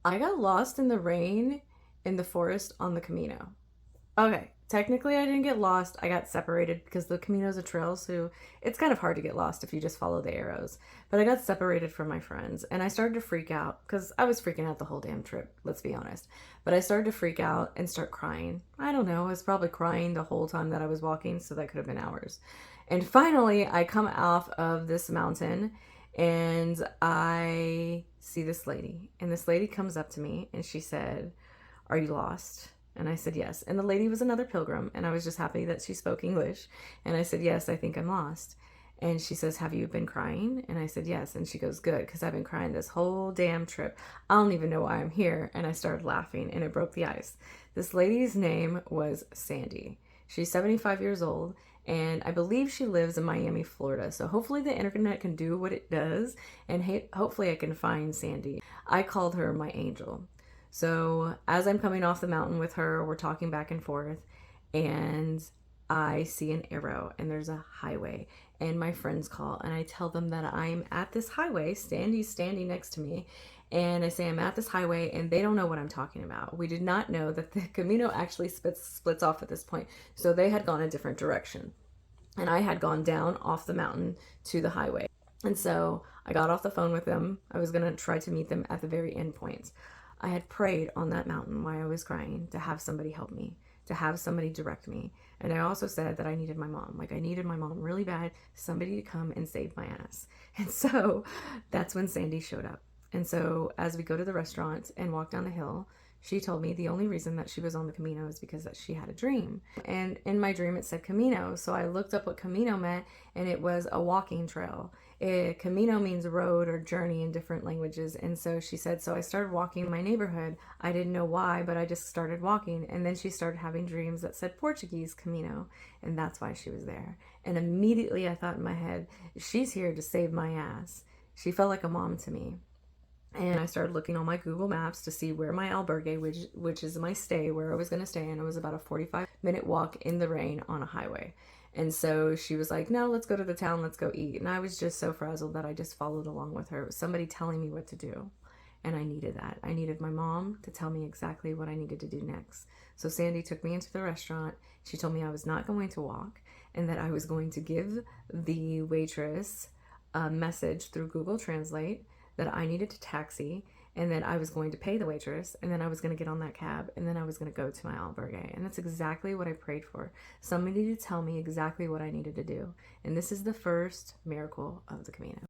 I got lost in the rain in the forest on the Camino. Okay, technically I didn't get lost. I got separated because the Camino's a trail, so it's kind of hard to get lost if you just follow the arrows. But I got separated from my friends and I started to freak out because I was freaking out the whole damn trip, let's be honest. But I started to freak out and start crying. I don't know, I was probably crying the whole time that I was walking, so that could have been hours. And finally, I come off of this mountain and I see this lady. And this lady comes up to me and she said, "Are you lost?" And I said, "Yes." And the lady was another pilgrim, and I was just happy that she spoke English. And I said, "Yes, I think I'm lost." And she says, "Have you been crying?" And I said, "Yes." And she goes, "Good, because I've been crying this whole damn trip. I don't even know why I'm here." And I started laughing, and it broke the ice. This lady's name was Sandy. She's 75 years old, and I believe she lives in Miami, Florida. So hopefully the internet can do what it does, and hopefully I can find Sandy. I called her my angel. So as I'm coming off the mountain with her, we're talking back and forth, and I see an arrow and there's a highway. And my friends call and I tell them that I'm at this highway. Sandy's standing next to me. And I say I'm at this highway, and they don't know what I'm talking about. We did not know that the Camino actually splits off at this point. So they had gone a different direction. And I had gone down off the mountain to the highway. And so I got off the phone with them. I was going to try to meet them at the very end point. I had prayed on that mountain while I was crying to have somebody help me, to have somebody direct me. And I also said that I needed my mom. Like, I needed my mom really bad, somebody to come and save my ass. And so that's when Sandy showed up. And so as we go to the restaurant and walk down the hill, she told me the only reason that she was on the Camino is because that she had a dream. And in my dream, it said Camino. So I looked up what Camino meant, and it was a walking trail. Camino means road or journey in different languages. And so she said, so I started walking in my neighborhood. I didn't know why, but I just started walking. And then she started having dreams that said Portuguese Camino. And that's why she was there. And immediately I thought in my head, she's here to save my ass. She felt like a mom to me. And I started looking on my Google Maps to see where my albergue, which is my stay, where I was going to stay, and it was about a 45-minute walk in the rain on a highway. And so she was like, "No, let's go to the town, let's go eat." And I was just so frazzled that I just followed along with her. It was somebody telling me what to do. And I needed that. I needed my mom to tell me exactly what I needed to do next. So Sandy took me into the restaurant. She told me I was not going to walk and that I was going to give the waitress a message through Google Translate that I needed to taxi, and then I was going to pay the waitress, and then I was going to get on that cab, and then I was going to go to my albergue. And that's exactly what I prayed for. Somebody to tell me exactly what I needed to do. And this is the first miracle of the Camino.